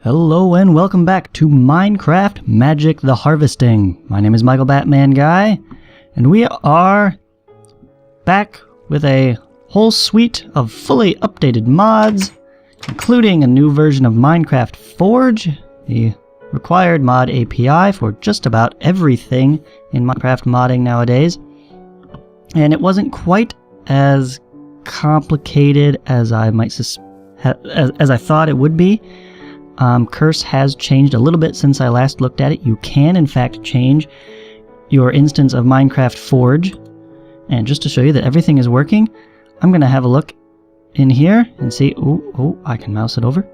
Hello and welcome back to Minecraft Magic the Harvesting. My name is Michael Batman Guy, and we are back with a whole suite of fully updated mods, including a new version of Minecraft Forge, the required mod API for just about everything in Minecraft modding nowadays. And it wasn't quite as complicated as I thought it would be. Curse has changed a little bit since I last looked at it. You can, in fact, change your instance of Minecraft Forge. And just to show you that everything is working, I'm going to have a look in here and see. Oh, I can mouse it over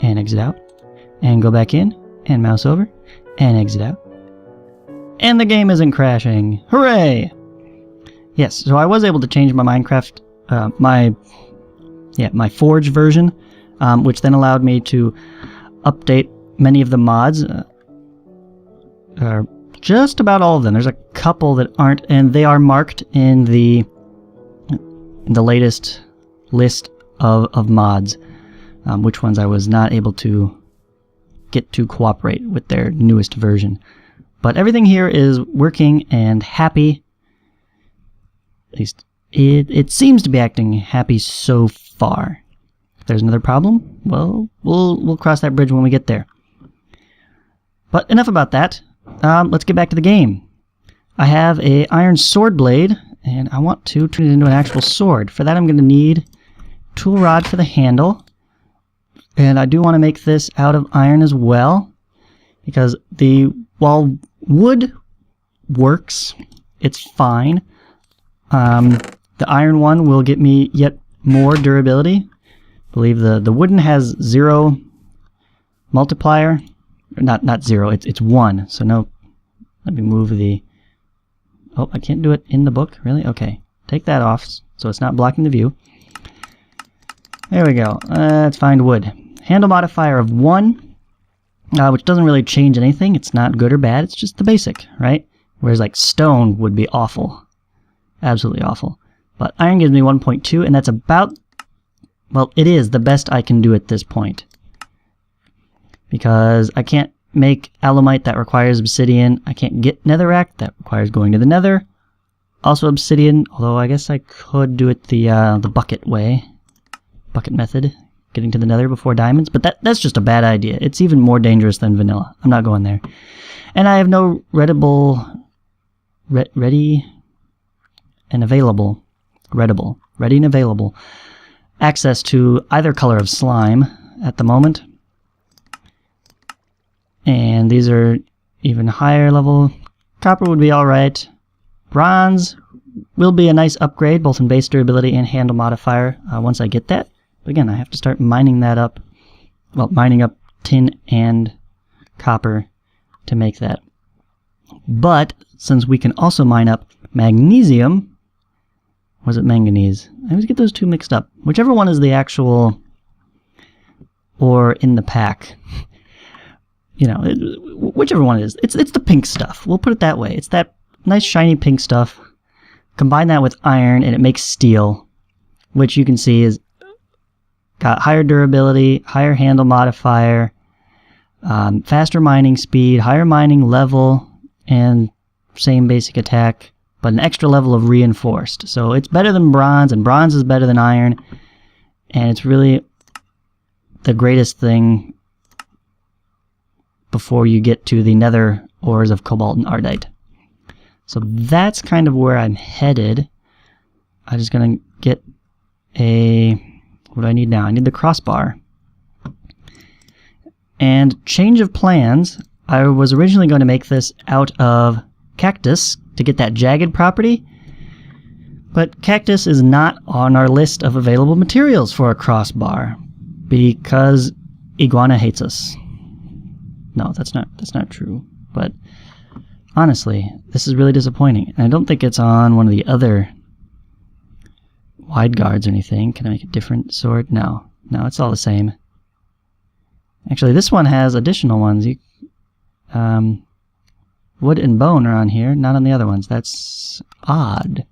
and exit out. And go back in and mouse over and exit out. And the game isn't crashing. Hooray! Yes, so I was able to change my Minecraft, my Forge version, which then allowed me to update many of the mods, just about all of them. There's a couple that aren't, and they are marked in the latest list of mods, which ones I was not able to get to cooperate with their newest version. But everything here is working and happy. At least it seems to be acting happy so far. If there's another problem, well, we'll cross that bridge when we get there. But enough about that. Let's get back to the game. I have a iron sword blade, and I want to turn it into an actual sword. For that, I'm going to need tool rod for the handle, and I do want to make this out of iron as well, because while wood works, it's fine. The iron one will get me yet more durability. I believe the wooden has 0 multiplier. Not 0, it's 1. So no, let me move the... Oh, I can't do it in the book? Really? Okay. Take that off so it's not blocking the view. There we go. Let's find wood. Handle modifier of 1, which doesn't really change anything. It's not good or bad. It's just the basic, right? Whereas like stone would be awful. Absolutely awful. But iron gives me 1.2, and that's about... Well, it is the best I can do at this point. Because I can't make alumite, that requires obsidian. I can't get netherrack, that requires going to the nether. Also obsidian, although I guess I could do it the bucket way. Bucket method. Getting to the nether before diamonds. But that's just a bad idea. It's even more dangerous than vanilla. I'm not going there. And I have no ready and available access to either color of slime at the moment. And these are even higher level. Copper would be alright. Bronze will be a nice upgrade, both in base durability and handle modifier, once I get that. But again, I have to start mining that up. Well, mining up tin and copper to make that. But, since we can also mine up magnesium... Was it manganese? I always get those two mixed up. Whichever one is the actual or in the pack. You know, whichever one it is. It's the pink stuff. We'll put it that way. It's that nice shiny pink stuff. Combine that with iron and it makes steel, which you can see is got higher durability, higher handle modifier, faster mining speed, higher mining level, and same basic attack, but an extra level of reinforced. So it's better than bronze, and bronze is better than iron, and it's really the greatest thing before you get to the nether ores of cobalt and ardite. So that's kind of where I'm headed. I'm just going to get what do I need now? I need the crossbar. And change of plans, I was originally going to make this out of cactus to get that jagged property, but cactus is not on our list of available materials for a crossbar because iguana hates us. No, that's not true. But honestly, this is really disappointing. And I don't think it's on one of the other wide guards or anything. Can I make a different sword? No, it's all the same. Actually, this one has additional ones. Wood and bone are on here, not on the other ones. That's odd.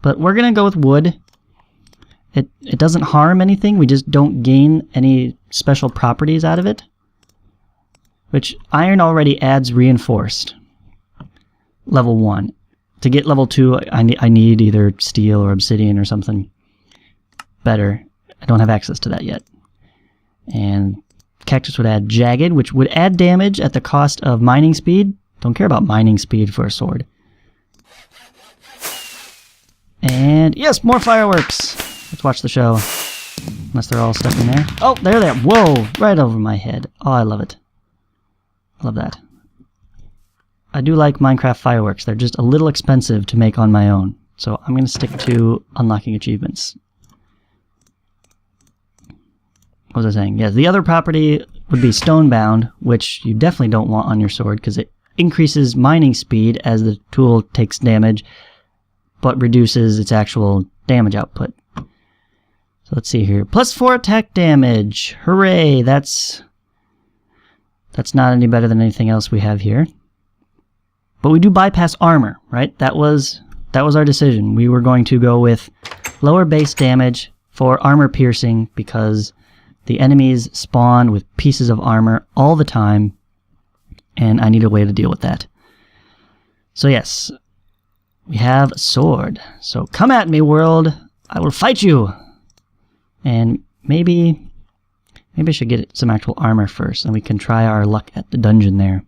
But we're going to go with wood. It doesn't harm anything. We just don't gain any special properties out of it. which iron already adds reinforced. Level 1. To get level 2, I need either steel or obsidian or something better. I don't have access to that yet. And cactus would add jagged, which would add damage at the cost of mining speed. Don't care about mining speed for a sword. And yes, more fireworks! Let's watch the show. Unless they're all stuck in there. Oh, there they are! Whoa! Right over my head. Oh, I love it. I love that. I do like Minecraft fireworks. They're just a little expensive to make on my own. So I'm going to stick to unlocking achievements. What was I saying? Yeah, the other property would be stonebound, which you definitely don't want on your sword because it increases mining speed as the tool takes damage, but reduces its actual damage output. So let's see here. +4 attack damage. Hooray! That's not any better than anything else we have here. But we do bypass armor, right? That was our decision. We were going to go with lower base damage for armor piercing because the enemies spawn with pieces of armor all the time, and I need a way to deal with that. So yes, we have a sword. So come at me, world. I will fight you. And maybe I should get some actual armor first, and we can try our luck at the dungeon there.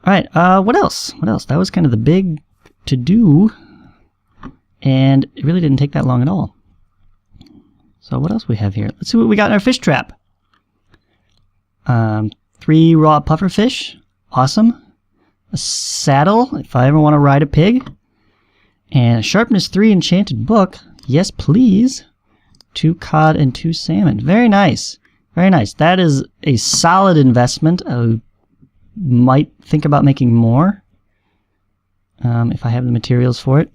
Alright, what else? What else? That was kind of the big to-do, and it really didn't take that long at all. So what else we have here? Let's see what we got in our fish trap. 3 raw puffer fish. Awesome. A saddle, if I ever want to ride a pig. And a sharpness 3 enchanted book. Yes, please. 2 cod and 2 salmon. Very nice. Very nice. That is a solid investment. I might think about making more. If I have the materials for it.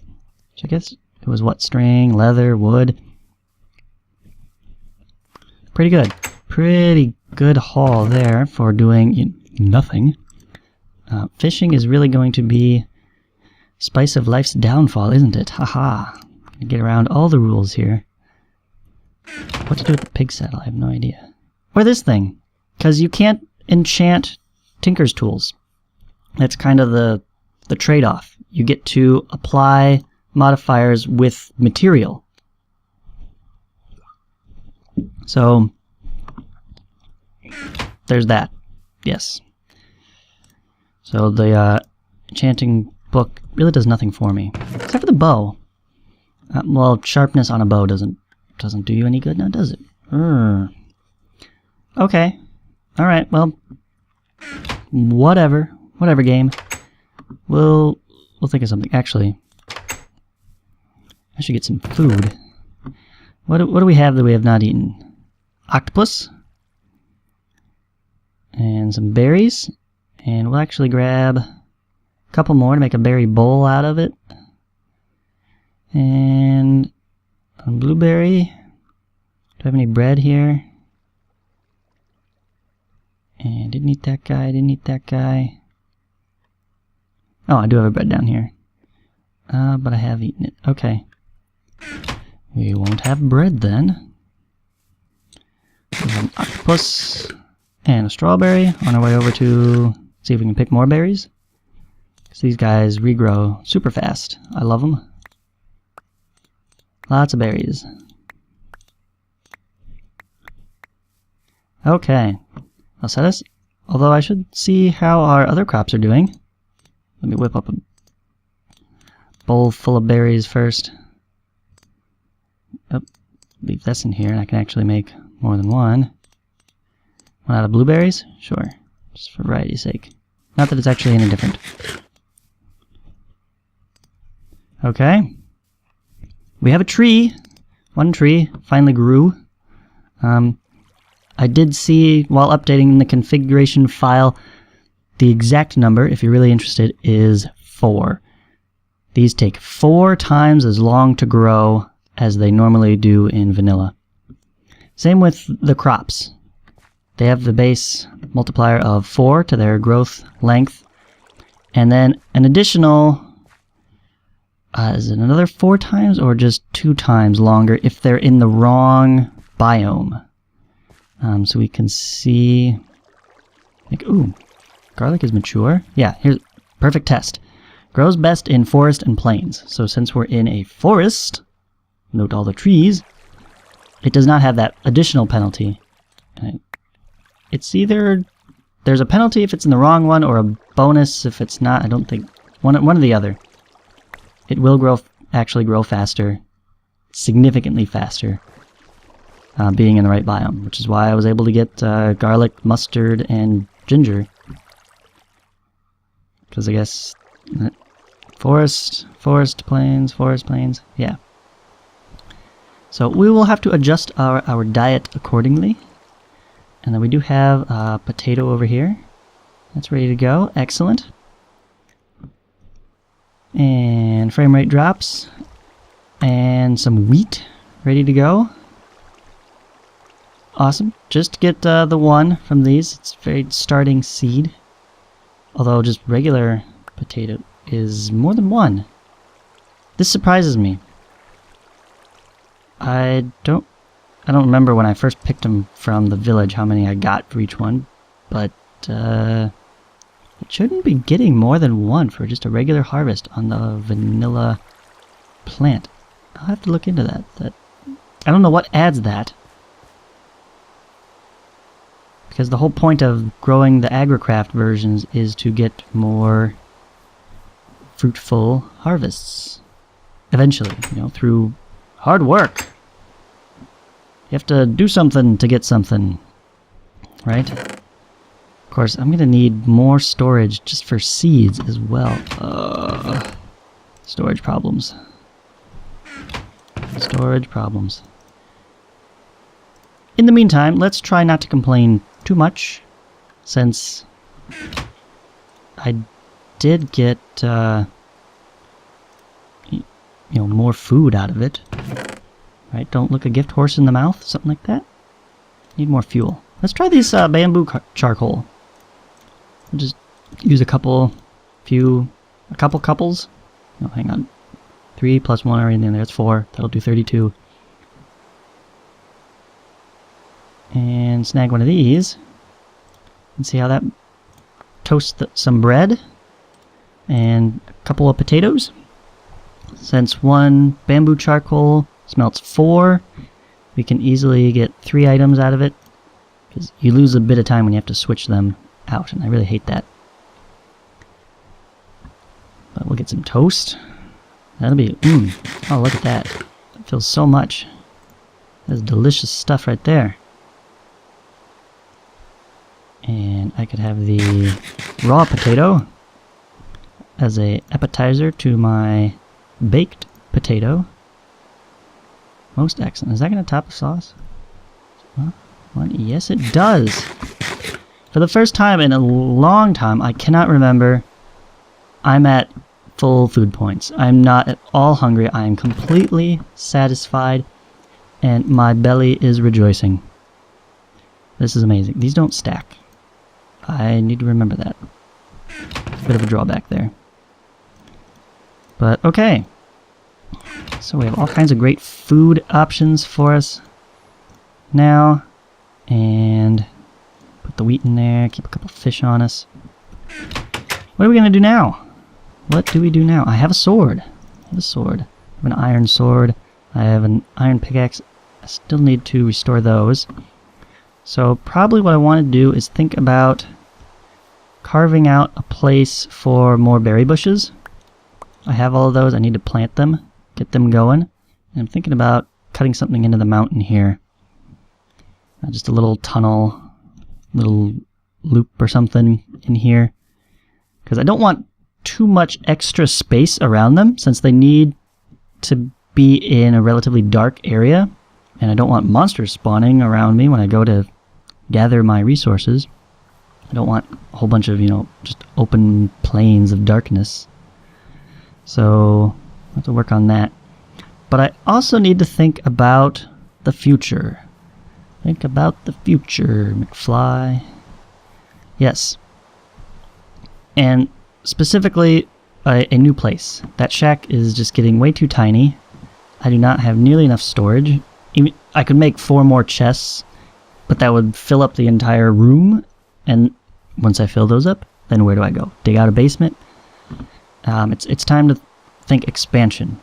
Which I guess it was what? String, leather, wood. Pretty good. Pretty good haul there for doing nothing. Fishing is really going to be spice of life's downfall, isn't it? Haha. Gonna get around all the rules here. What to do with the pig saddle? I have no idea. Or this thing. Because you can't enchant Tinker's tools. That's kind of the trade-off. You get to apply modifiers with material. So, there's that. Yes. So the enchanting book really does nothing for me. Except for the bow. Well, sharpness on a bow doesn't do you any good now, does it? Okay. Alright, well, whatever game. We'll think of something. Actually, I should get some food. What do we have that we have not eaten? Octopus. And some berries. And we'll actually grab a couple more to make a berry bowl out of it. And a blueberry. Do I have any bread here? And didn't eat that guy, didn't eat that guy. Oh, I do have a bread down here. But I have eaten it. Okay. We won't have bread then. We have an octopus and a strawberry on our way over to see if we can pick more berries. Because these guys regrow super fast. I love them. Lots of berries. Okay. I'll set us. Although I should see how our other crops are doing. Let me whip up a bowl full of berries first. Oh, leave this in here and I can actually make more than one. One out of blueberries? Sure. Just for variety's sake. Not that it's actually any different. Okay. We have a tree. One tree finally grew. I did see, while updating the configuration file, the exact number, if you're really interested, is 4. These take 4 times as long to grow as they normally do in vanilla. Same with the crops. They have the base multiplier of 4 to their growth length, and then an additional, is it another 4 times or just 2 times longer if they're in the wrong biome? So we can see Like, ooh, garlic is mature. Yeah, here's perfect test. Grows best in forest and plains. So since we're in a forest, note all the trees, it does not have that additional penalty. It's either there's a penalty if it's in the wrong one, or a bonus if it's not. I don't think one or the other. It will actually grow faster, significantly faster, being in the right biome, which is why I was able to get garlic, mustard, and ginger. Because I guess forest, plains, yeah. So we will have to adjust our diet accordingly. And then we do have a potato over here. That's ready to go. Excellent. And frame rate drops. And some wheat ready to go. Awesome. Just get the one from these. It's very starting seed. Although just regular potato is more than one. This surprises me. I don't remember when I first picked them from the village how many I got for each one, but it shouldn't be getting more than one for just a regular harvest on the vanilla plant. I'll have to look into that. I don't know what adds that. Because the whole point of growing the agricraft versions is to get more fruitful harvests. Eventually, through hard work. You have to do something to get something, right? Of course, I'm going to need more storage just for seeds as well. Storage problems. Storage problems. In the meantime, let's try not to complain too much, since I did get, more food out of it. Right, don't look a gift horse in the mouth, something like that. Need more fuel. Let's try this bamboo charcoal. I'll just use a couple couples. No, hang on. 3 plus 1 already in there, that's 4. That'll do 32. And snag one of these. And see how that toasts some bread. And a couple of potatoes. Since 1 bamboo charcoal smelts 4, we can easily get 3 items out of it, because you lose a bit of time when you have to switch them out, and I really hate that. But we'll get some toast. That'll be, oh, look at that. That feels so much. That's delicious stuff right there. And I could have the raw potato as a appetizer to my baked potato. Most excellent. Is that going to top the sauce? Yes, it does. For the first time in a long time, I cannot remember, I'm at full food points. I'm not at all hungry. I am completely satisfied, and my belly is rejoicing. This is amazing. These don't stack. I need to remember that. Bit of a drawback there. But okay. So we have all kinds of great food options for us now. And put the wheat in there, keep a couple fish on us. What are we going to do now? What do we do now? I have a sword. I have an iron sword. I have an iron pickaxe. I still need to restore those. So probably what I want to do is think about carving out a place for more berry bushes. I have all of those. I need to plant them, get them going. And I'm thinking about cutting something into the mountain here. Just a little tunnel, little loop or something in here. Because I don't want too much extra space around them, since they need to be in a relatively dark area. And I don't want monsters spawning around me when I go to gather my resources. I don't want a whole bunch of, just open plains of darkness. So I have to work on that. But I also need to think about the future. Think about the future, McFly. Yes. And specifically, a new place. That shack is just getting way too tiny. I do not have nearly enough storage. I could make 4 more chests, but that would fill up the entire room, and once I fill those up, then where do I go? Dig out a basement? It's time to think expansion.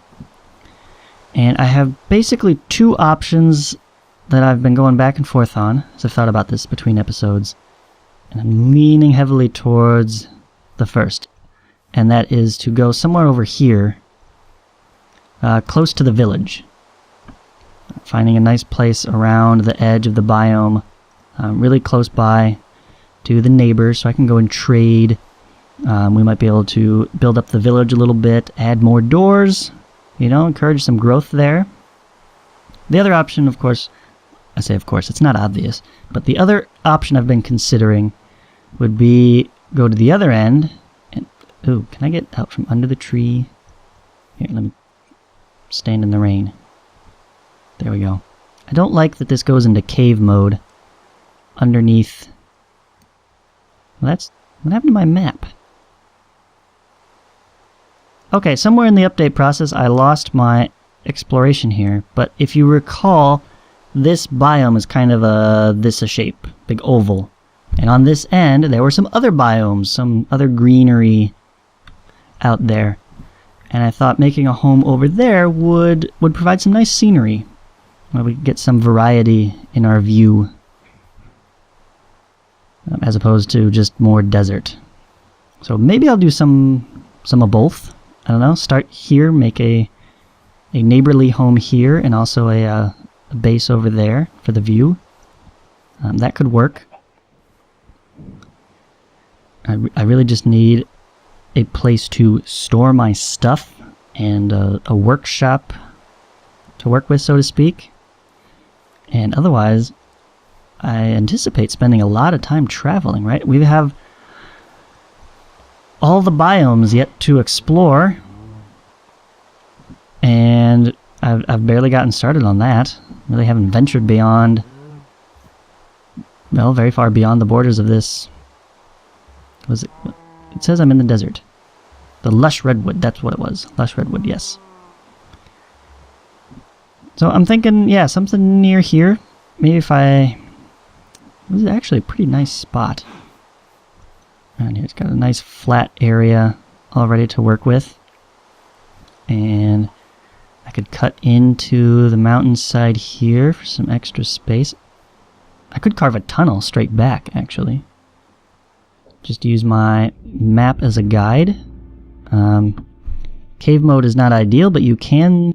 And I have basically two options that I've been going back and forth on as I've thought about this between episodes. And I'm leaning heavily towards the first. And that is to go somewhere over here, close to the village. Finding a nice place around the edge of the biome, really close by to the neighbors, so I can go and trade. We might be able to build up the village a little bit, add more doors, you know, encourage some growth there. The other option, of course, I say of course, it's not obvious, but the other option I've been considering would be go to the other end, and, ooh, can I get out from under the tree? Here, let me stand in the rain. There we go. I don't like that this goes into cave mode underneath. Well, that's... what happened to my map? Okay, somewhere in the update process I lost my exploration here, but if you recall, this biome is kind of a shape, big oval. And on this end, there were some other biomes, some other greenery out there. And I thought making a home over there would provide some nice scenery. Where we could get some variety in our view. As opposed to just more desert. So maybe I'll do some of both. I don't know, start here, make a neighborly home here, and also a base over there for the view. That could work. I really just need a place to store my stuff and a workshop to work with, so to speak. And otherwise, I anticipate spending a lot of time traveling, right? We have all the biomes yet to explore, and I've barely gotten started on that. Really haven't ventured beyond, well, very far beyond the borders of this. Was it? It says I'm in the desert. The lush redwood, that's what it was. Lush redwood, yes. So I'm thinking, yeah, something near here. Maybe if I... This is actually a pretty nice spot. And here it's got a nice flat area all ready to work with. And I could cut into the mountainside here for some extra space. I could carve a tunnel straight back, actually. Just use my map as a guide. Cave mode is not ideal, but you can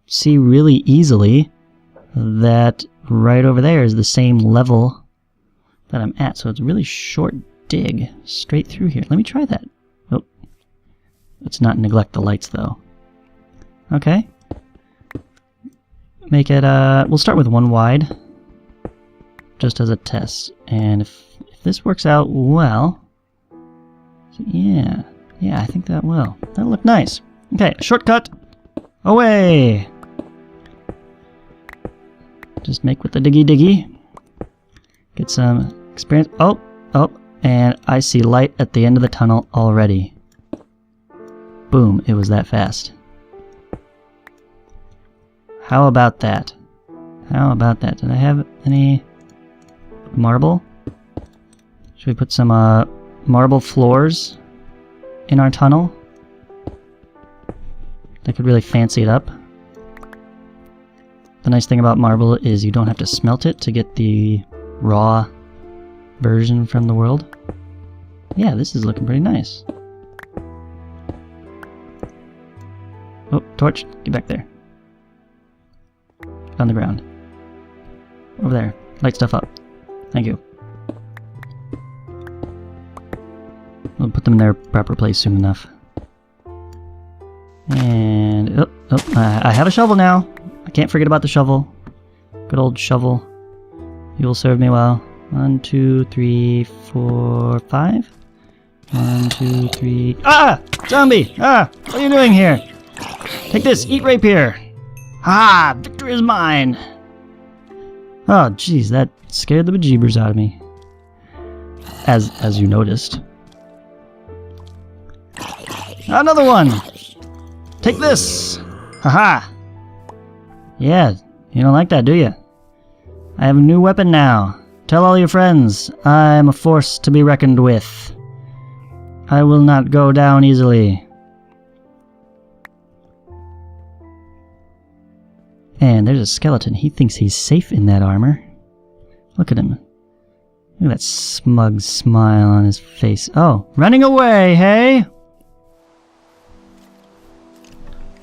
see really easily that right over there is the same level that I'm at. So it's a really short dig straight through here. Let me try that. Oh, let's not neglect the lights though. Okay. Make it, we'll start with one wide, just as a test. And if this works out well, yeah, I think that will. That'll look nice. Okay, shortcut. Away! Just make with the diggy. Get some experience. Oh, and I see light at the end of the tunnel already. Boom, it was that fast. How about that? How about that? Did I have any marble? Should we put some marble floors in our tunnel? That could really fancy it up. The nice thing about marble is you don't have to smelt it to get the raw version from the world. Yeah, this is looking pretty nice. Oh, torch, get back there. Get on the ground. Over there. Light stuff up. Thank you. We'll put them in their proper place soon enough. And... I have a shovel now. I can't forget about the shovel. Good old shovel. You will serve me well. 1, 2, 3, 4, 5. 1, 2, 3... Ah! Zombie! Ah! What are you doing here? Take this! Eat rapier! Ah! Victory is mine! Oh, jeez, that scared the bejeebers out of me. As you noticed. Another one! Take this! Haha! Yeah, you don't like that, do you? I have a new weapon now. Tell all your friends, I'm a force to be reckoned with. I will not go down easily. And there's a skeleton. He thinks he's safe in that armor. Look at him. Look at that smug smile on his face. Oh, running away, hey?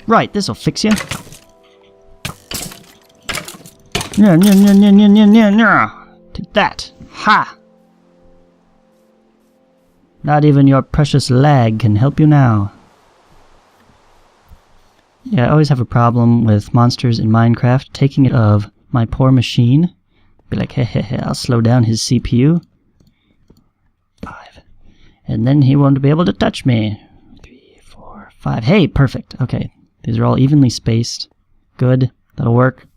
Right, this'll fix you. Take that. Ha! Not even your precious lag can help you now. Yeah, I always have a problem with monsters in Minecraft taking it of my poor machine. Be like, hey, I'll slow down his CPU. 5. And then he won't be able to touch me. 3, 4, 5. Hey, perfect. Okay, these are all evenly spaced. Good, that'll work.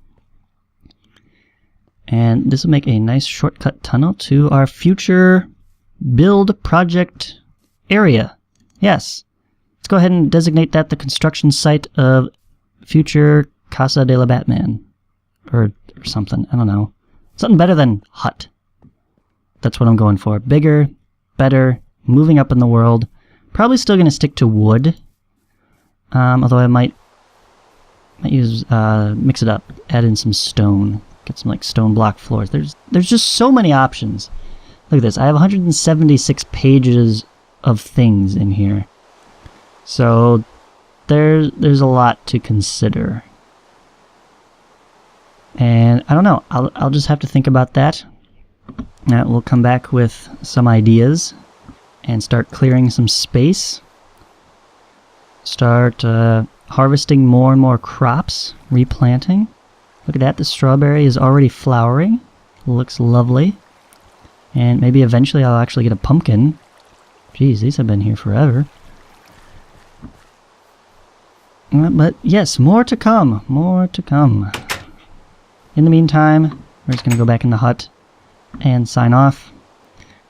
And this will make a nice shortcut tunnel to our future build project area. Yes. Let's go ahead and designate that the construction site of future Casa de la Batman. Or something. I don't know. Something better than hut. That's what I'm going for. Bigger, better, moving up in the world. Probably still going to stick to wood. Although I might use, mix it up. Add in some stone. Get some like stone block floors. There's just so many options. Look at this. I have 176 pages of things in here. So there's a lot to consider. And I don't know. I'll just have to think about that. We'll come back with some ideas and start clearing some space. Start harvesting more and more crops, replanting. Look at that, the strawberry is already flowering. Looks lovely. And maybe eventually I'll actually get a pumpkin. Jeez, these have been here forever. But yes, more to come. More to come. In the meantime, we're just going to go back in the hut and sign off,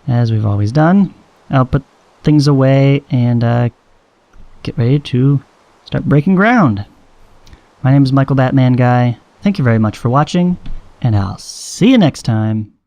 as we've always done. I'll put things away and get ready to start breaking ground. My name is Michael Batman Guy. Thank you very much for watching, and I'll see you next time.